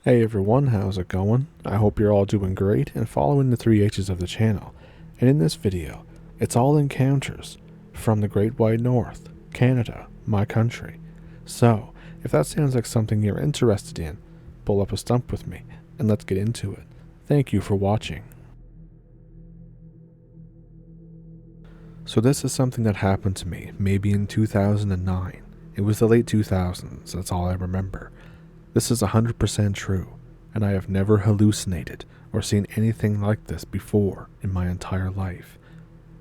Hey everyone, how's it going? I hope you're all doing great and following the 3H's of the channel. And in this video, it's all encounters from the Great White North, Canada, my country. So, if that sounds like something you're interested in, pull up a stump with me and let's get into it. Thank you for watching. So this is something that happened to me maybe in 2009. It was the late 2000s, that's all I remember. This is 100% true, and I have never hallucinated or seen anything like this before in my entire life.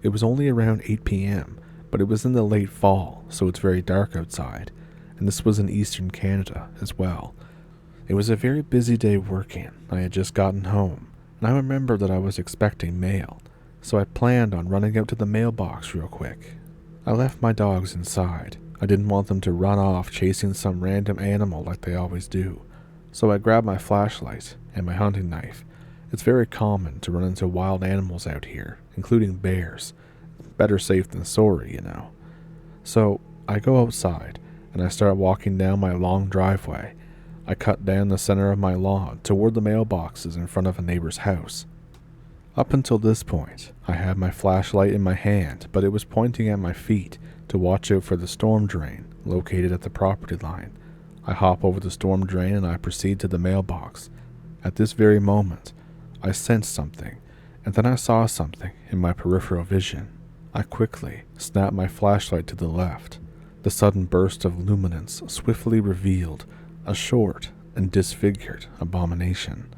It was only around 8 p.m., but it was in the late fall, so it's very dark outside, and this was in eastern Canada as well. It was a very busy day working. I had just gotten home, and I remember that I was expecting mail, so I planned on running out to the mailbox real quick. I left my dogs inside. I didn't want them to run off chasing some random animal like they always do, so I grabbed my flashlight and my hunting knife. It's very common to run into wild animals out here, including bears. Better safe than sorry, you know. So I go outside and I start walking down my long driveway. I cut down the center of my lawn toward the mailboxes in front of a neighbor's house. Up until this point, I had my flashlight in my hand, but it was pointing at my feet to watch out for the storm drain located at the property line. I hop over the storm drain and I proceed to the mailbox. At this very moment, I sensed something, and then I saw something in my peripheral vision. I quickly snapped my flashlight to the left. The sudden burst of luminance swiftly revealed a short and disfigured abomination.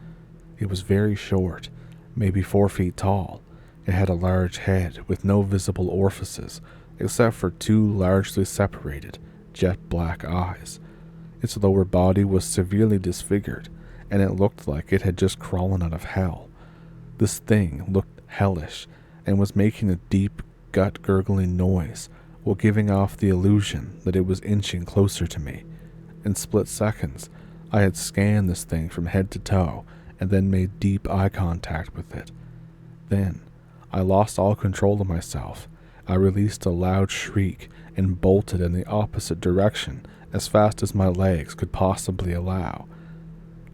It was very short, maybe 4 feet tall. It had a large head with no visible orifices, except for 2 largely separated, jet black eyes. Its lower body was severely disfigured, and it looked like it had just crawled out of hell. This thing looked hellish, and was making a deep, gut-gurgling noise, while giving off the illusion that it was inching closer to me. In split seconds, I had scanned this thing from head to toe, and then made deep eye contact with it. Then, I lost all control of myself. I released a loud shriek and bolted in the opposite direction as fast as my legs could possibly allow.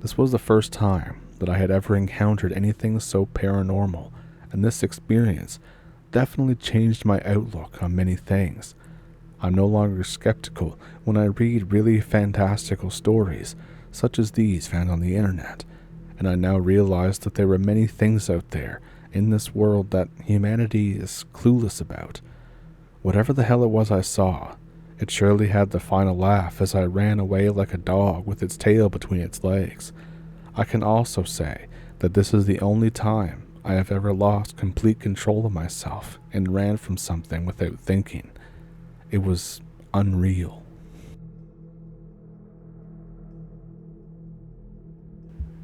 This was the first time that I had ever encountered anything so paranormal, and this experience definitely changed my outlook on many things. I'm no longer skeptical when I read really fantastical stories, such as these found on the internet, and I now realize that there are many things out there in this world that humanity is clueless about. Whatever the hell it was I saw, it surely had the final laugh as I ran away like a dog with its tail between its legs. I can also say that this is the only time I have ever lost complete control of myself and ran from something without thinking. It was unreal.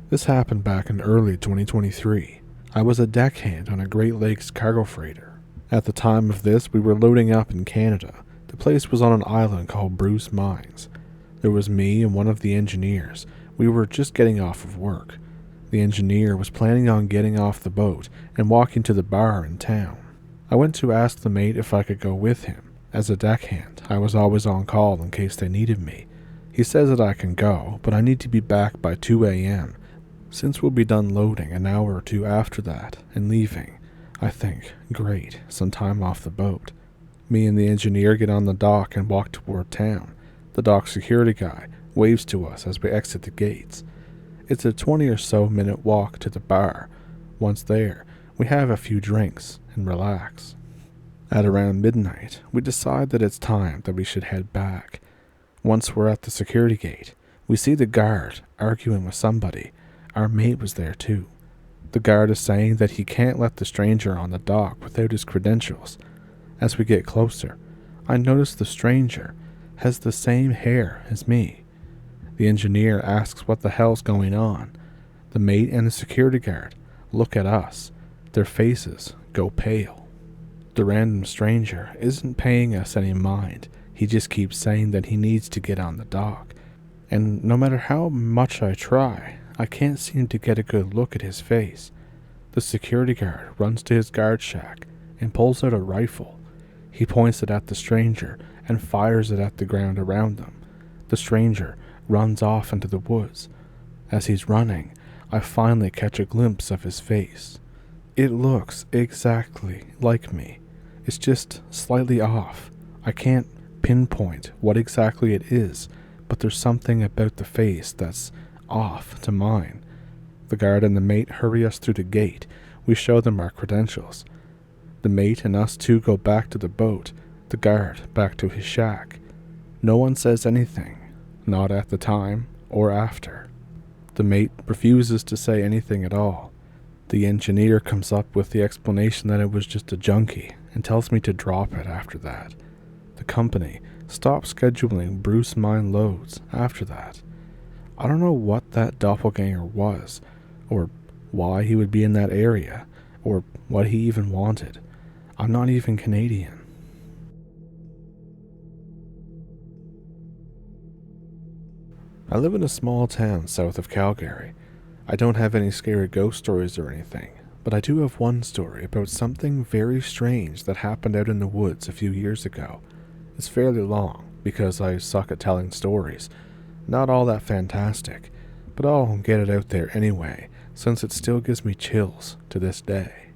This happened back in early 2023. I was a deckhand on a Great Lakes cargo freighter. At the time of this, we were loading up in Canada. The place was on an island called Bruce Mines. There was me and one of the engineers. We were just getting off of work. The engineer was planning on getting off the boat and walking to the bar in town. I went to ask the mate if I could go with him. As a deckhand, I was always on call in case they needed me. He says that I can go, but I need to be back by 2 a.m., since we'll be done loading an hour or 2 after that and leaving. I think, great, some time off the boat. Me and the engineer get on the dock and walk toward town. The dock security guy waves to us as we exit the gates. It's a 20 or so minute walk to the bar. Once there, we have a few drinks and relax. At around midnight, we decide that it's time that we should head back. Once we're at the security gate, we see the guard arguing with somebody. Our mate was there too. The guard is saying that he can't let the stranger on the dock without his credentials. As we get closer, I notice the stranger has the same hair as me. The engineer asks what the hell's going on. The mate and the security guard look at us. Their faces go pale. The random stranger isn't paying us any mind. He just keeps saying that he needs to get on the dock. And no matter how much I try, I can't seem to get a good look at his face. The security guard runs to his guard shack and pulls out a rifle. He points it at the stranger and fires it at the ground around them. The stranger runs off into the woods. As he's running, I finally catch a glimpse of his face. It looks exactly like me. It's just slightly off. I can't pinpoint what exactly it is, but there's something about the face that's off to mine. The guard and the mate hurry us through the gate. We show them our credentials. The mate and us two go back to the boat, the guard back to his shack. No one says anything, not at the time or after. The mate refuses to say anything at all. The engineer comes up with the explanation that it was just a junkie and tells me to drop it after that. The company stopped scheduling Bruce mine loads after that. I don't know what that doppelganger was, or why he would be in that area, or what he even wanted. I'm not even Canadian. I live in a small town south of Calgary. I don't have any scary ghost stories or anything, but I do have one story about something very strange that happened out in the woods a few years ago. It's fairly long, because I suck at telling stories. Not all that fantastic, but I'll get it out there anyway, since it still gives me chills to this day.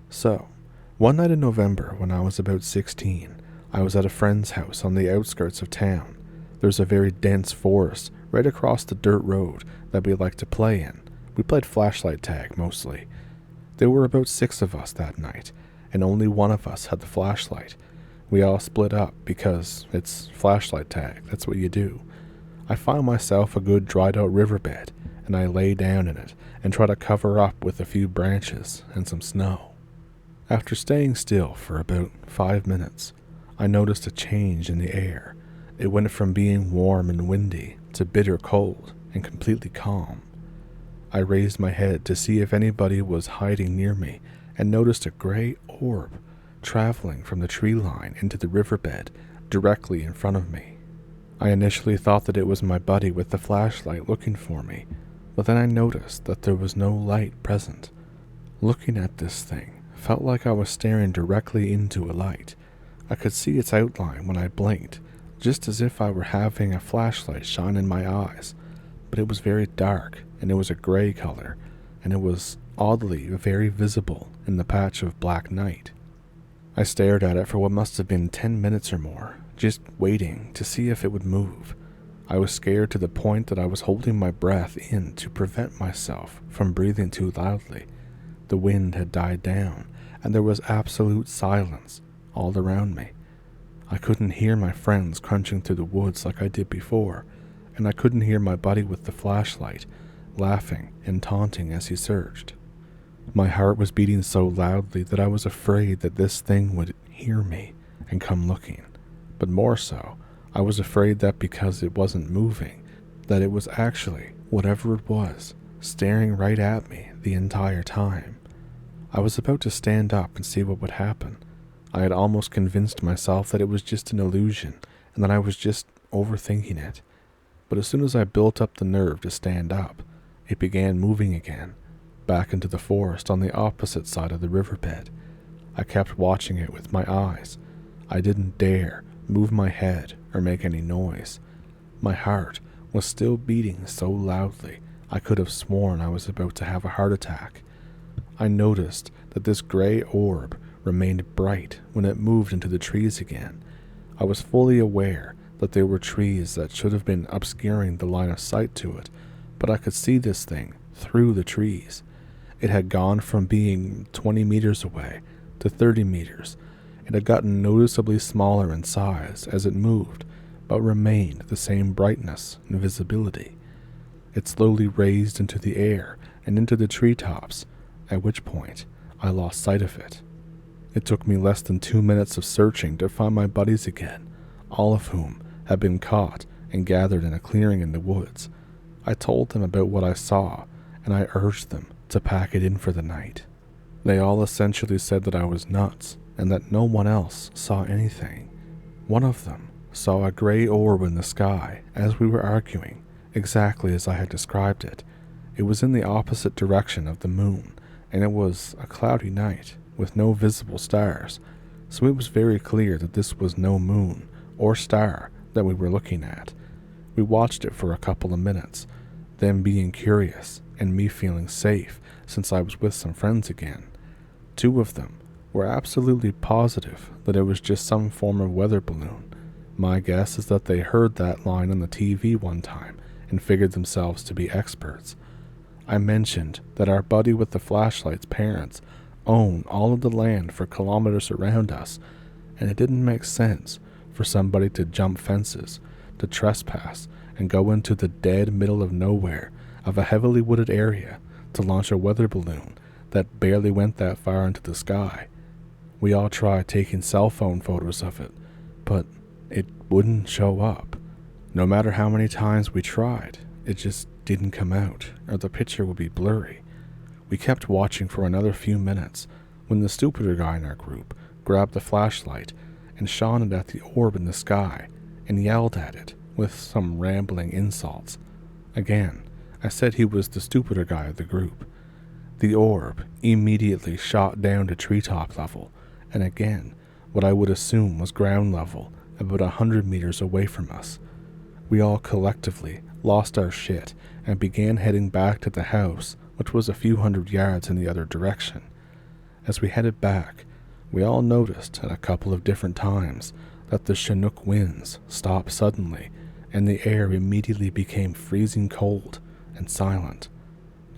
So, one night in November when I was about 16, I was at a friend's house on the outskirts of town. There's a very dense forest right across the dirt road that we like to play in. We played flashlight tag mostly. There were about 6 of us that night, and only one of us had the flashlight. We all split up because it's flashlight tag, that's what you do. I find myself a good dried out riverbed, and I lay down in it and try to cover up with a few branches and some snow. After staying still for about 5 minutes, I noticed a change in the air. It went from being warm and windy to bitter cold and completely calm. I raised my head to see if anybody was hiding near me and noticed a gray orb traveling from the tree line into the riverbed directly in front of me. I initially thought that it was my buddy with the flashlight looking for me, but then I noticed that there was no light present. Looking at this thing felt like I was staring directly into a light. I could see its outline when I blinked, just as if I were having a flashlight shine in my eyes, but it was very dark, and it was a gray color, and it was oddly very visible in the patch of black night. I stared at it for what must have been 10 minutes or more, just waiting to see if it would move. I was scared to the point that I was holding my breath in to prevent myself from breathing too loudly. The wind had died down, and there was absolute silence all around me. I couldn't hear my friends crunching through the woods like I did before, and I couldn't hear my buddy with the flashlight laughing and taunting as he searched. My heart was beating so loudly that I was afraid that this thing would hear me and come looking. But more so, I was afraid that because it wasn't moving, that it was actually, whatever it was, staring right at me the entire time. I was about to stand up and see what would happen. I had almost convinced myself that it was just an illusion and that I was just overthinking it. But as soon as I built up the nerve to stand up, it began moving again, back into the forest on the opposite side of the riverbed. I kept watching it with my eyes. I didn't dare move my head or make any noise. My heart was still beating so loudly I could have sworn I was about to have a heart attack. I noticed that this gray orb remained bright when it moved into the trees again. I was fully aware that there were trees that should have been obscuring the line of sight to it, but I could see this thing through the trees. It had gone from being 20 meters away to 30 meters. It had gotten noticeably smaller in size as it moved, but remained the same brightness and visibility. It slowly raised into the air and into the treetops, at which point I lost sight of it. It took me less than 2 minutes of searching to find my buddies again, all of whom had been caught and gathered in a clearing in the woods. I told them about what I saw, and I urged them to pack it in for the night. They all essentially said that I was nuts, and that no one else saw anything. One of them saw a gray orb in the sky as we were arguing, exactly as I had described it. It was in the opposite direction of the moon, and it was a cloudy night with no visible stars, so it was very clear that this was no moon or star that we were looking at. We watched it for a couple of minutes. them being curious, and me feeling safe since I was with some friends again. Two of them were absolutely positive that it was just some form of weather balloon. My guess is that they heard that line on the TV one time and figured themselves to be experts. I mentioned that our buddy with the flashlight's parents own all of the land for kilometers around us, and it didn't make sense for somebody to jump fences, to trespass, and go into the dead middle of nowhere of a heavily wooded area to launch a weather balloon that barely went that far into the sky. We all tried taking cell phone photos of it, but it wouldn't show up. No matter how many times we tried, it just didn't come out, or the picture would be blurry. We kept watching for another few minutes when the stupider guy in our group grabbed the flashlight and shone it at the orb in the sky and yelled at it with some rambling insults. Again, I said he was the stupider guy of the group. The orb immediately shot down to treetop level, and again, what I would assume was ground level, about 100 meters away from us. We all collectively lost our shit and began heading back to the house, which was a few hundred yards in the other direction. As we headed back, we all noticed at a couple of different times that the Chinook winds stopped suddenly, and the air immediately became freezing cold and silent.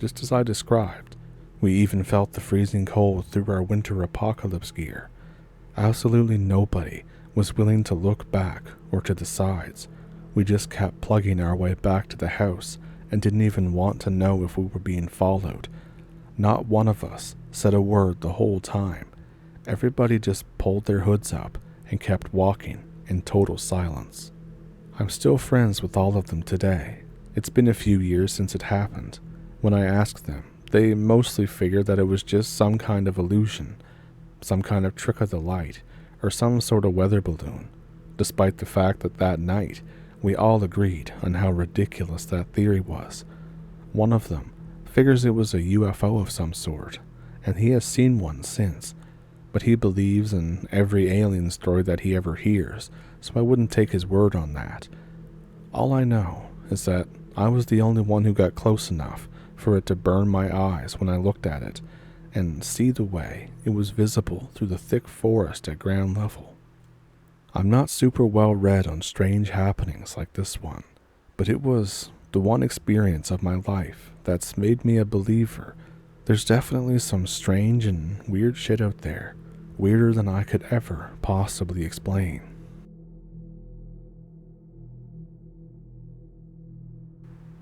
Just as I described, we even felt the freezing cold through our winter apocalypse gear. Absolutely nobody was willing to look back or to the sides. We just kept plugging our way back to the house and didn't even want to know if we were being followed. Not one of us said a word the whole time. Everybody just pulled their hoods up and kept walking in total silence. I'm still friends with all of them today. It's been a few years since it happened. When I asked them, they mostly figured that it was just some kind of illusion, some kind of trick of the light, or some sort of weather balloon, despite the fact that that night we all agreed on how ridiculous that theory was. One of them figures it was a UFO of some sort, and he has seen one since, but he believes in every alien story that he ever hears, so I wouldn't take his word on that. All I know is that I was the only one who got close enough for it to burn my eyes when I looked at it, and see the way it was visible through the thick forest at ground level. I'm not super well read on strange happenings like this one, but it was the one experience of my life that's made me a believer. There's definitely some strange and weird shit out there, weirder than I could ever possibly explain.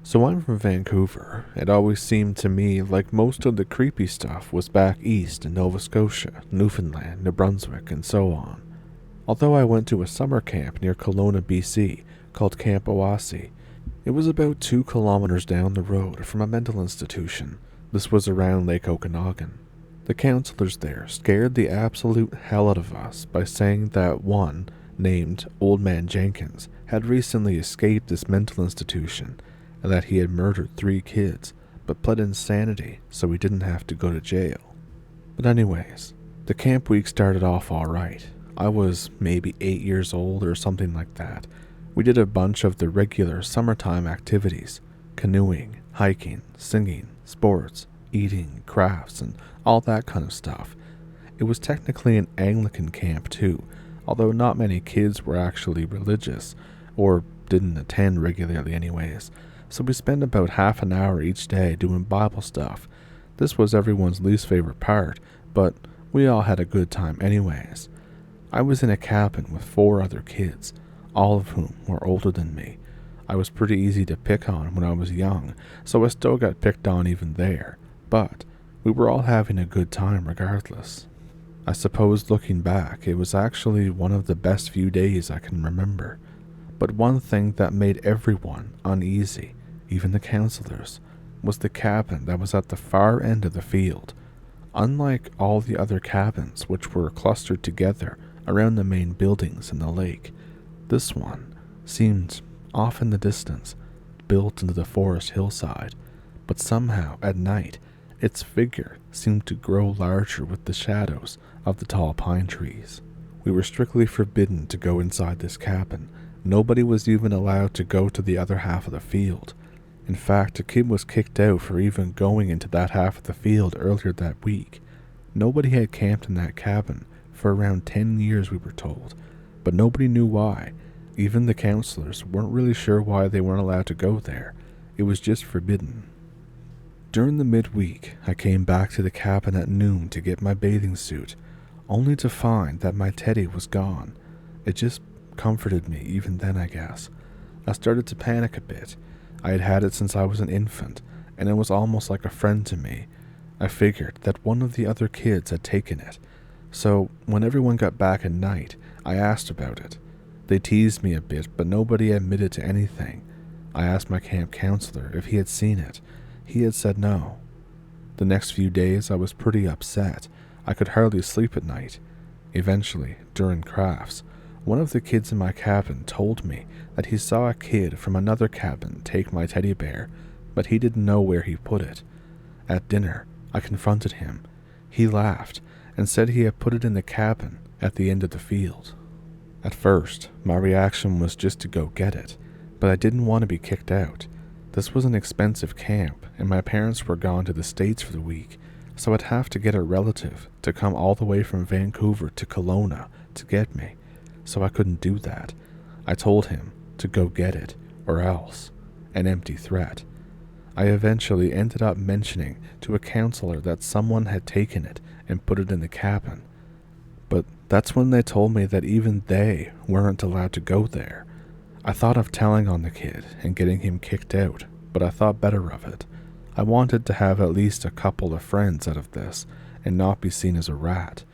So I'm from Vancouver. It always seemed to me like most of the creepy stuff was back east in Nova Scotia, Newfoundland, New Brunswick, and so on. Although I went to a summer camp near Kelowna, BC, called Camp Oassi, it was about 2 kilometers down the road from a mental institution. This was around Lake Okanagan. The counselors there scared the absolute hell out of us by saying that one, named Old Man Jenkins, had recently escaped this mental institution, and that he had murdered 3 kids, but pled insanity so he didn't have to go to jail. But anyways, the camp week started off alright. I was maybe 8 years old or something like that. We did a bunch of the regular summertime activities: canoeing, hiking, singing, sports, eating, crafts, and all that kind of stuff. It was technically an Anglican camp too, although not many kids were actually religious, or didn't attend regularly anyways. So we spent about half an hour each day doing Bible stuff. This was everyone's least favorite part, but we all had a good time anyways. I was in a cabin with 4 other kids, all of whom were older than me. I was pretty easy to pick on when I was young, so I still got picked on even there, but we were all having a good time regardless. I suppose looking back, it was actually one of the best few days I can remember. But one thing that made everyone uneasy, even the counselors, was the cabin that was at the far end of the field. Unlike all the other cabins which were clustered together around the main buildings in the lake, this one seemed off in the distance, built into the forest hillside, but somehow at night its figure seemed to grow larger with the shadows of the tall pine trees. We were strictly forbidden to go inside this cabin. Nobody was even allowed to go to the other half of the field. In fact, a kid was kicked out for even going into that half of the field earlier that week. Nobody had camped in that cabin for around 10 years, we were told, but nobody knew why. Even the counselors weren't really sure why they weren't allowed to go there. It was just forbidden. During the midweek, I came back to the cabin at noon to get my bathing suit, only to find that my teddy was gone. It just comforted me even then, I guess. I started to panic a bit. I had had it since I was an infant, and it was almost like a friend to me. I figured that one of the other kids had taken it, so when everyone got back at night, I asked about it. They teased me a bit, but nobody admitted to anything. I asked my camp counselor if he had seen it. He had said no. The next few days I was pretty upset. I could hardly sleep at night. Eventually, during crafts, one of the kids in my cabin told me that he saw a kid from another cabin take my teddy bear, but he didn't know where he put it. At dinner, I confronted him. He laughed and said he had put it in the cabin at the end of the field. At first, my reaction was just to go get it, but I didn't want to be kicked out. This was an expensive camp, and my parents were gone to the States for the week, so I'd have to get a relative to come all the way from Vancouver to Kelowna to get me, so I couldn't do that. I told him to go get it, or else. An empty threat. I eventually ended up mentioning to a counselor that someone had taken it and put it in the cabin, but that's when they told me that even they weren't allowed to go there. I thought of telling on the kid and getting him kicked out, but I thought better of it. I wanted to have at least a couple of friends out of this and not be seen as a rat.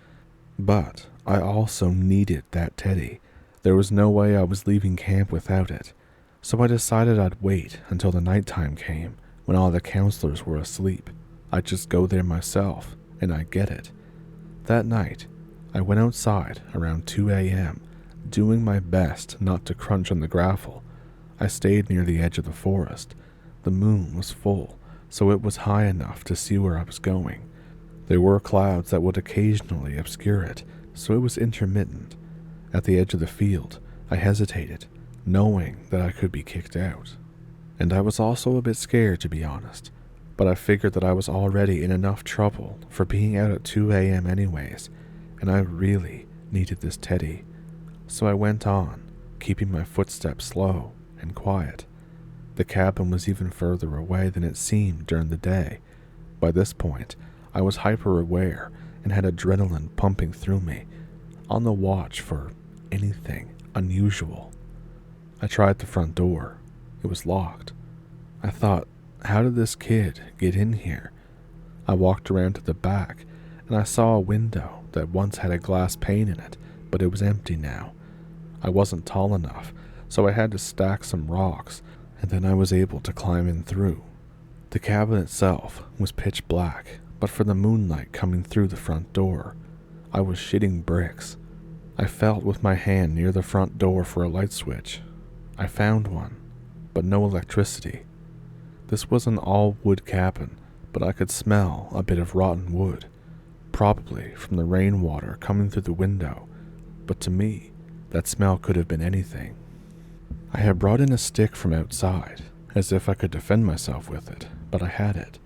But I also needed that teddy. There was no way I was leaving camp without it. So I decided I'd wait until the nighttime came, when all the counselors were asleep. I'd just go there myself, and I'd get it. That night, I went outside around 2 a.m., doing my best not to crunch on the gravel. I stayed near the edge of the forest. The moon was full, so it was high enough to see where I was going. There were clouds that would occasionally obscure it, so it was intermittent. At the edge of the field, I hesitated, knowing that I could be kicked out. And I was also a bit scared, to be honest, but I figured that I was already in enough trouble for being out at 2 a.m. anyways, and I really needed this teddy. So I went on, keeping my footsteps slow and quiet. The cabin was even further away than it seemed during the day. By this point, I was hyper-aware and had adrenaline pumping through me, on the watch for anything unusual. I tried the front door. It was locked. I thought, how did this kid get in here? I walked around to the back, and I saw a window that once had a glass pane in it, but it was empty now. I wasn't tall enough, so I had to stack some rocks, and then I was able to climb in through. The cabin itself was pitch black, but for the moonlight coming through the front door, I was shitting bricks. I felt with my hand near the front door for a light switch. I found one, but no electricity. This was an all-wood cabin, but I could smell a bit of rotten wood, probably from the rainwater coming through the window, but to me, that smell could have been anything. I had brought in a stick from outside, as if I could defend myself with it, but I had it.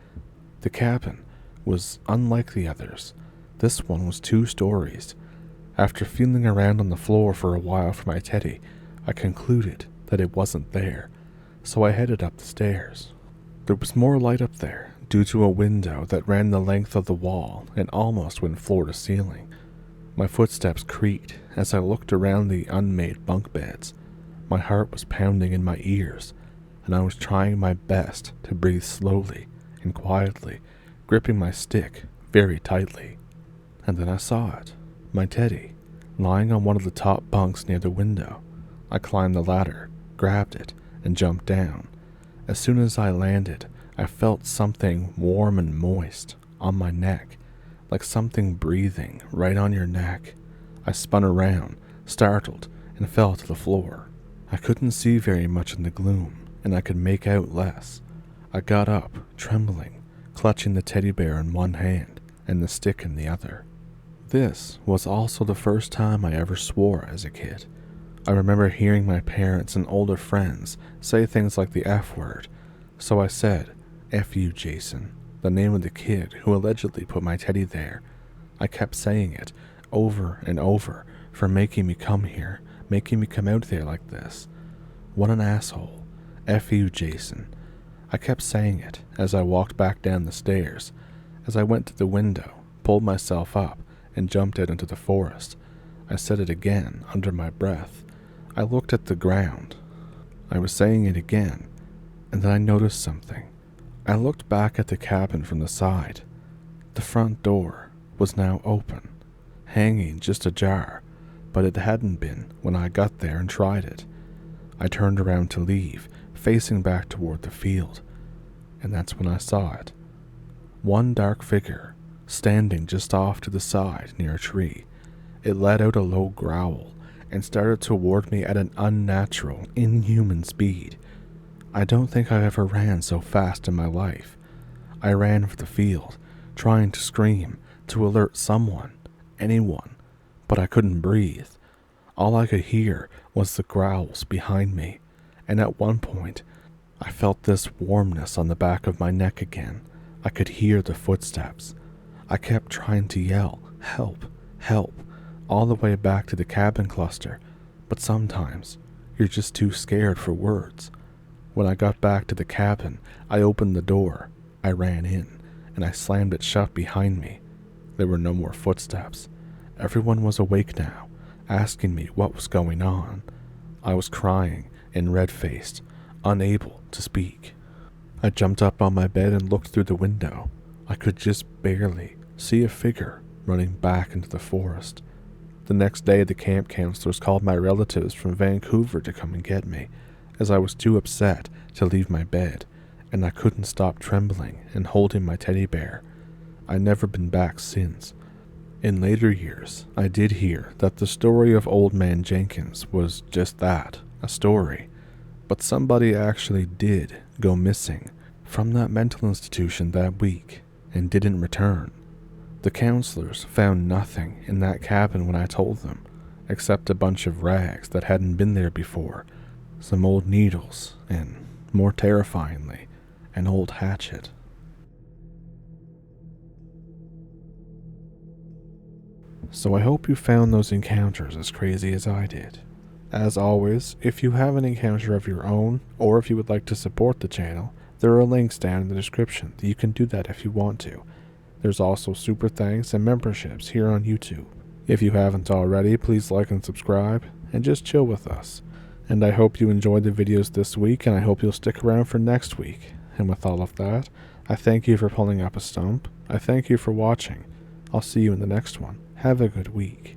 The cabin was unlike the others. This one was 2 stories. After feeling around on the floor for a while for my teddy, I concluded that it wasn't there, so I headed up the stairs. There was more light up there, due to a window that ran the length of the wall and almost went floor to ceiling. My footsteps creaked as I looked around the unmade bunk beds. My heart was pounding in my ears, and I was trying my best to breathe slowly and quietly, gripping my stick very tightly. And then I saw it, my teddy, lying on one of the top bunks near the window. I climbed the ladder, grabbed it, and jumped down. As soon as I landed, I felt something warm and moist on my neck, like something breathing right on your neck. I spun around, startled, and fell to the floor. I couldn't see very much in the gloom, and I could make out less. I got up, trembling, clutching the teddy bear in one hand and the stick in the other. This was also the first time I ever swore as a kid. I remember hearing my parents and older friends say things like the F word, So I said, "F you, Jason," the name of the kid who allegedly put my teddy there. I kept saying it over and over for making me come here, making me come out there like this. What an asshole. F you, Jason. I kept saying it as I walked back down the stairs. As I went to the window, pulled myself up, and jumped out into the forest. I said it again under my breath. I looked at the ground. I was saying it again, and then I noticed something. I looked back at the cabin from the side. The front door was now open, hanging just ajar, but it hadn't been when I got there and tried it. I turned around to leave, facing back toward the field, and that's when I saw it. One dark figure, standing just off to the side near a tree. It let out a low growl and started toward me at an unnatural, inhuman speed. I don't think I ever ran so fast in my life. I ran for the field, trying to scream, to alert someone, anyone, but I couldn't breathe. All I could hear was the growls behind me, and at one point, I felt this warmness on the back of my neck again. I could hear the footsteps. I kept trying to yell, "Help, help," all the way back to the cabin cluster, but sometimes you're just too scared for words. When I got back to the cabin, I opened the door, I ran in, and I slammed it shut behind me. There were no more footsteps. Everyone was awake now, asking me what was going on. I was crying and red-faced, unable to speak. I jumped up on my bed and looked through the window. I could just barely see a figure running back into the forest. The next day, the camp counselors called my relatives from Vancouver to come and get me, as I was too upset to leave my bed, and I couldn't stop trembling and holding my teddy bear. I've never been back since. In later years, I did hear that the story of Old Man Jenkins was just that, a story. But somebody actually did go missing from that mental institution that week and didn't return. The counselors found nothing in that cabin when I told them, except a bunch of rags that hadn't been there before, some old needles, and, more terrifyingly, an old hatchet. So I hope you found those encounters as crazy as I did. As always, if you have an encounter of your own, or if you would like to support the channel, there are links down in the description that you can do that if you want to. There's also super thanks and memberships here on YouTube. If you haven't already, please like and subscribe, and just chill with us. And I hope you enjoyed the videos this week, and I hope you'll stick around for next week. And with all of that, I thank you for pulling up a stump. I thank you for watching. I'll see you in the next one. Have a good week.